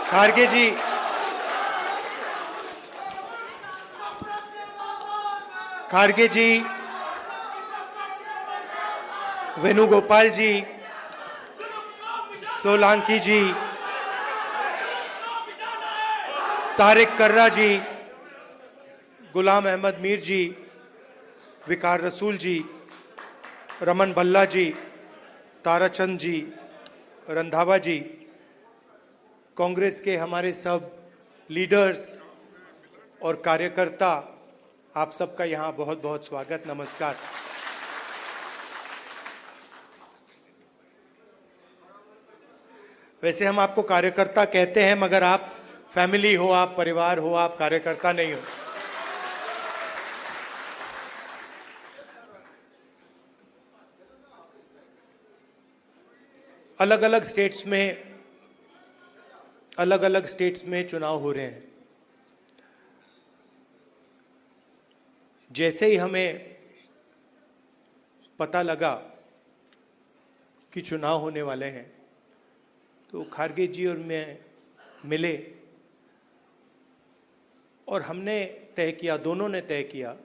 खारगे जी, खारगे जी, वेणुगोपाल जी, सोलंकी जी, तारिक कर्रा जी, गुलाम अहमद मीर जी, विकार रसूल जी, रमन भल्ला जी, ताराचंद जी, रंधावा जी, कांग्रेस के हमारे सब लीडर्स और कार्यकर्ता, आप सबका यहाँ बहुत बहुत स्वागत, नमस्कार। वैसे हम आपको कार्यकर्ता कहते हैं, मगर आप फैमिली हो, आप परिवार हो, आप कार्यकर्ता नहीं हो। अलग अलग स्टेट्स में चुनाव हो रहे हैं। जैसे ही हमें पता लगा कि चुनाव होने वाले हैं, तो खारगे जी और मैं मिले और हमने तय किया, दोनों ने तय किया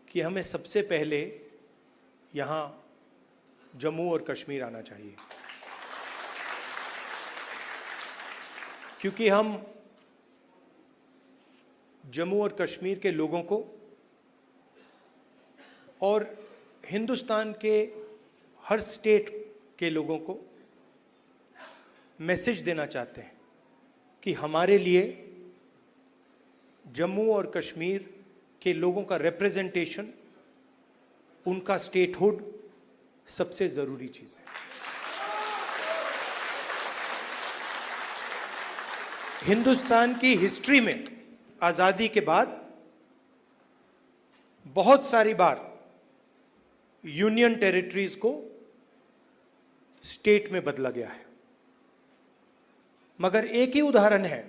कि हमें सबसे पहले यहाँ जम्मू और कश्मीर आना चाहिए, क्योंकि हम जम्मू और कश्मीर के लोगों को और हिंदुस्तान के हर स्टेट के लोगों को मैसेज देना चाहते हैं कि हमारे लिए जम्मू और कश्मीर के लोगों का रिप्रेजेंटेशन, उनका स्टेटहुड सबसे जरूरी चीज है। हिंदुस्तान की हिस्ट्री में आजादी के बाद बहुत सारी बार यूनियन टेरिटरीज को स्टेट में बदला गया है, मगर एक ही उदाहरण है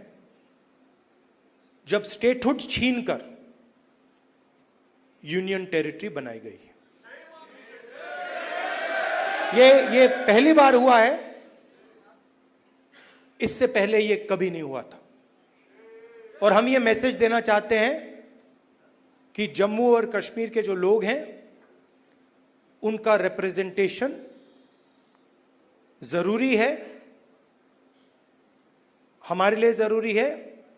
जब स्टेटहुड छीनकर यूनियन टेरिटरी बनाई गई है। ये पहली बार हुआ है, इससे पहले ये कभी नहीं हुआ था। और हम ये मैसेज देना चाहते हैं कि जम्मू और कश्मीर के जो लोग हैं, उनका रिप्रेजेंटेशन जरूरी है, हमारे लिए जरूरी है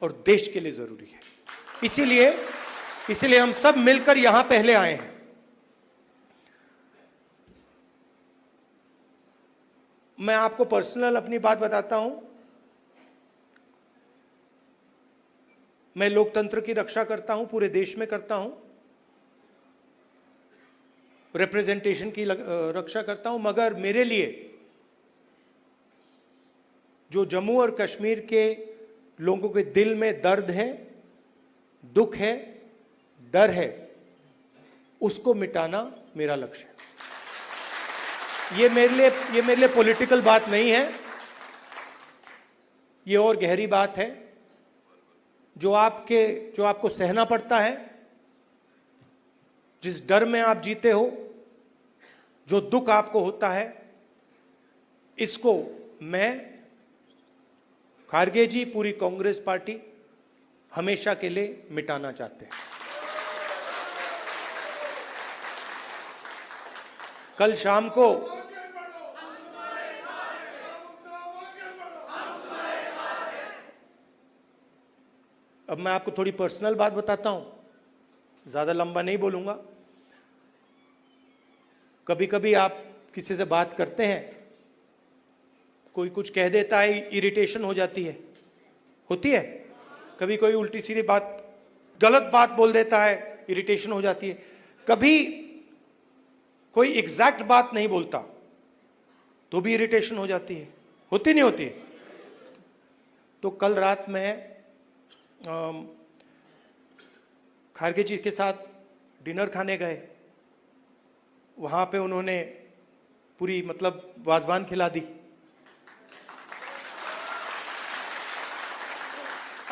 और देश के लिए जरूरी है। इसीलिए हम सब मिलकर यहां पहले आए हैं। मैं आपको पर्सनल अपनी बात बताता हूं। मैं लोकतंत्र की रक्षा करता हूं, पूरे देश में करता हूं, रिप्रेजेंटेशन की रक्षा करता हूं, मगर मेरे लिए जो जम्मू और कश्मीर के लोगों के दिल में दर्द है, दुख है, डर है, उसको मिटाना मेरा लक्ष्य है। ये मेरे लिए पॉलिटिकल बात नहीं है, ये और गहरी बात है। जो आपको सहना पड़ता है, जिस डर में आप जीते हो, जो दुख आपको होता है, इसको मैं, खारगे जी, पूरी कांग्रेस पार्टी हमेशा के लिए मिटाना चाहते हैं। कल शाम को अब मैं आपको थोड़ी पर्सनल बात बताता हूं, ज्यादा लंबा नहीं बोलूंगा। कभी कभी आप किसी से बात करते हैं, कोई कुछ कह देता है, इरिटेशन हो जाती है, होती है। कभी कोई उल्टी सीधी बात, गलत बात बोल देता है, इरिटेशन हो जाती है। कभी कोई एग्जैक्ट बात नहीं बोलता तो भी इरिटेशन हो जाती है, होती नहीं होती। तो कल रात में खारगे जी के साथ डिनर खाने गए, वहां पे उन्होंने पूरी वाजवान खिला दी।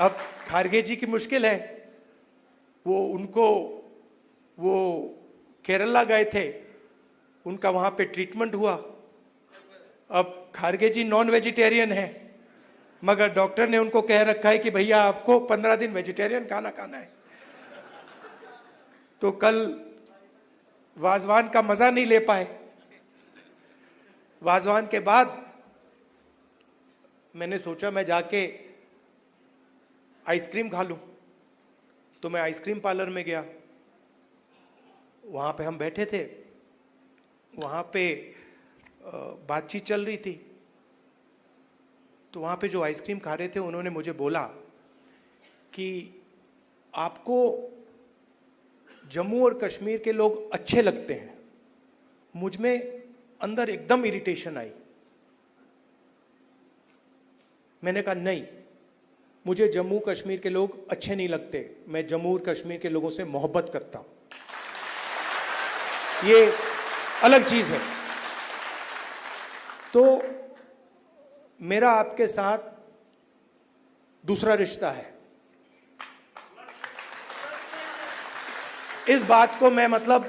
अब खारगे जी की मुश्किल है, वो केरला गए थे, उनका वहां पे ट्रीटमेंट हुआ। अब खारगे जी नॉन वेजिटेरियन है, मगर डॉक्टर ने उनको कह रखा है कि भैया आपको 15 दिन वेजिटेरियन खाना खाना है। तो कल वाजवान का मजा नहीं ले पाए। वाजवान के बाद मैंने सोचा मैं जाके आइसक्रीम खा लूं, तो मैं आइसक्रीम पार्लर में गया। वहां पे हम बैठे थे, वहां पे बातचीत चल रही थी। तो वहां पे जो आइसक्रीम खा रहे थे उन्होंने मुझे बोला कि आपको जम्मू और कश्मीर के लोग अच्छे लगते हैं। मुझ में अंदर एकदम इरिटेशन आई। मैंने कहा नहीं, मुझे जम्मू कश्मीर के लोग अच्छे नहीं लगते, मैं जम्मू और कश्मीर के लोगों से मोहब्बत करता हूं, ये अलग चीज है। तो मेरा आपके साथ दूसरा रिश्ता है। इस बात को मैं मतलब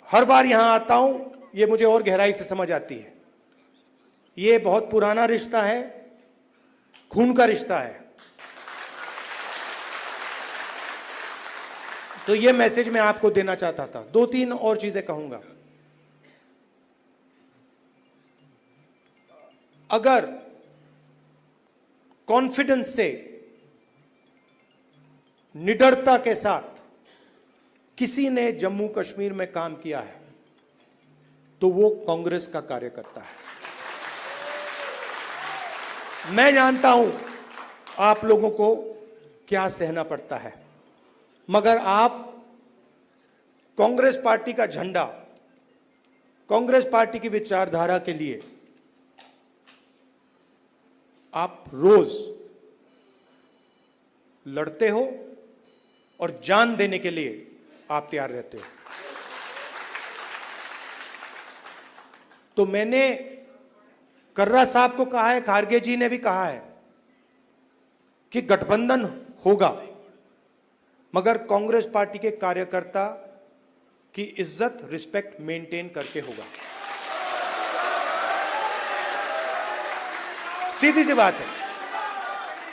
हर बार यहां आता हूं, ये मुझे और गहराई से समझ आती है। ये बहुत पुराना रिश्ता है, खून का रिश्ता है। तो ये मैसेज मैं आपको देना चाहता था। 2-3 और चीजें कहूंगा। अगर कॉन्फिडेंस से, निडरता के साथ किसी ने जम्मू कश्मीर में काम किया है तो वो कांग्रेस का कार्यकर्ता है। मैं जानता हूं आप लोगों को क्या सहना पड़ता है, मगर आप कांग्रेस पार्टी का झंडा, कांग्रेस पार्टी की विचारधारा के लिए आप रोज लड़ते हो और जान देने के लिए आप तैयार रहते हो। तो मैंने कर्रा साहब को कहा है, खारगे जी ने भी कहा है कि गठबंधन होगा, मगर कांग्रेस पार्टी के कार्यकर्ता की इज्जत, रिस्पेक्ट मेंटेन करके होगा। सीधी सी बात है,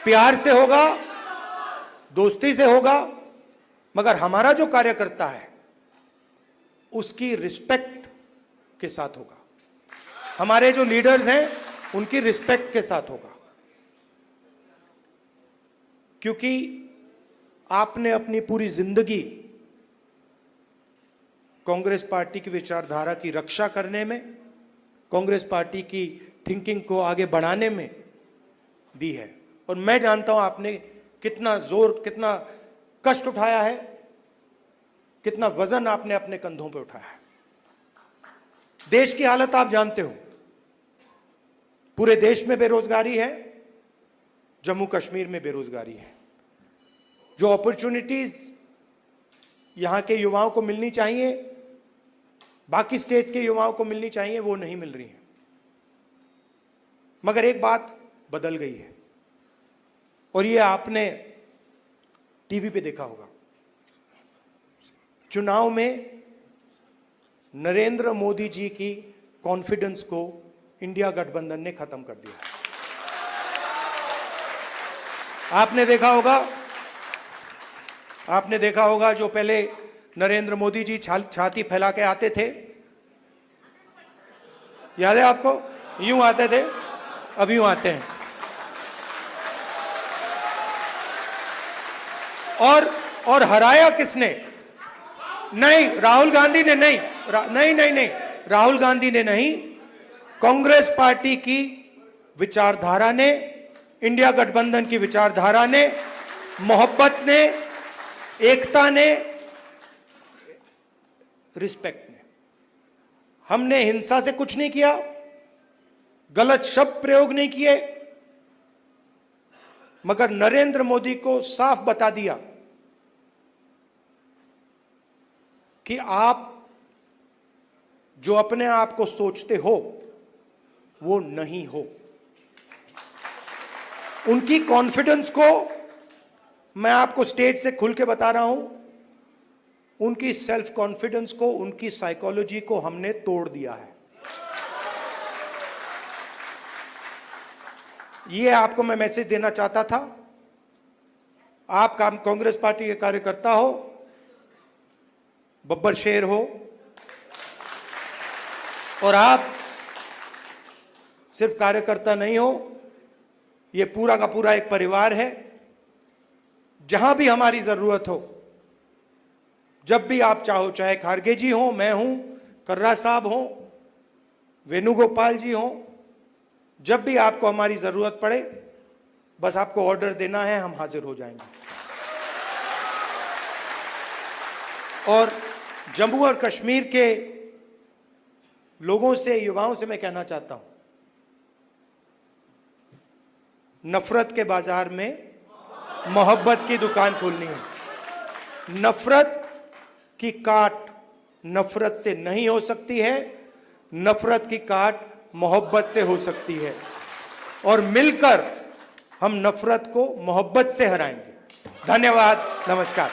प्यार से होगा, दोस्ती से होगा, मगर हमारा जो कार्यकर्ता है उसकी रिस्पेक्ट के साथ होगा। हमारे जो लीडर्स हैं उनकी रिस्पेक्ट के साथ होगा, क्योंकि आपने अपनी पूरी जिंदगी कांग्रेस पार्टी की विचारधारा की रक्षा करने में, कांग्रेस पार्टी की थिंकिंग को आगे बढ़ाने में दी है। और मैं जानता हूं आपने कितना जोर, कितना कष्ट उठाया है, कितना वजन आपने अपने कंधों पे उठाया है। देश की हालत आप जानते हो, पूरे देश में बेरोजगारी है, जम्मू कश्मीर में बेरोजगारी है। जो अपॉर्चुनिटीज यहां के युवाओं को मिलनी चाहिए, बाकी स्टेट्स के युवाओं को मिलनी चाहिए, वो नहीं मिल रही है। मगर एक बात बदल गई है, और ये आपने टीवी पे देखा होगा। चुनाव में नरेंद्र मोदी जी की कॉन्फिडेंस को इंडिया गठबंधन ने खत्म कर दिया। आपने देखा होगा जो पहले नरेंद्र मोदी जी छाती फैला के आते थे, याद है आपको? यूं आते थे, अब यूं आते हैं। और हराया किसने? नहीं, राहुल गांधी ने नहीं, नहीं, राहुल गांधी ने नहीं, कांग्रेस पार्टी की विचारधारा ने, इंडिया गठबंधन की विचारधारा ने, मोहब्बत ने, एकता ने, रिस्पेक्ट ने। हमने हिंसा से कुछ नहीं किया, गलत शब्द प्रयोग नहीं किए, मगर नरेंद्र मोदी को साफ बता दिया कि आप जो अपने आप को सोचते हो वो नहीं हो। उनकी कॉन्फिडेंस को मैं आपको स्टेज से खुल के बता रहा हूं, उनकी सेल्फ कॉन्फिडेंस को, उनकी साइकोलॉजी को हमने तोड़ दिया है। ये आपको मैं मैसेज देना चाहता था। आप कांग्रेस पार्टी के कार्यकर्ता हो, बब्बर शेर हो, और आप सिर्फ कार्यकर्ता नहीं हो, ये पूरा का पूरा एक परिवार है। जहां भी हमारी जरूरत हो, जब भी आप चाहो, चाहे खारगे जी हो, मैं हूं, कर्रा साहब हो, वेणुगोपाल जी हो, जब भी आपको हमारी जरूरत पड़े, बस आपको ऑर्डर देना है, हम हाजिर हो जाएंगे। और जम्मू और कश्मीर के लोगों से, युवाओं से मैं कहना चाहता हूं, नफरत के बाजार में मोहब्बत की दुकान खोलनी है। नफरत की काट नफरत से नहीं हो सकती है, नफरत की काट मोहब्बत से हो सकती है, और मिलकर हम नफरत को मोहब्बत से हराएंगे। धन्यवाद, नमस्कार।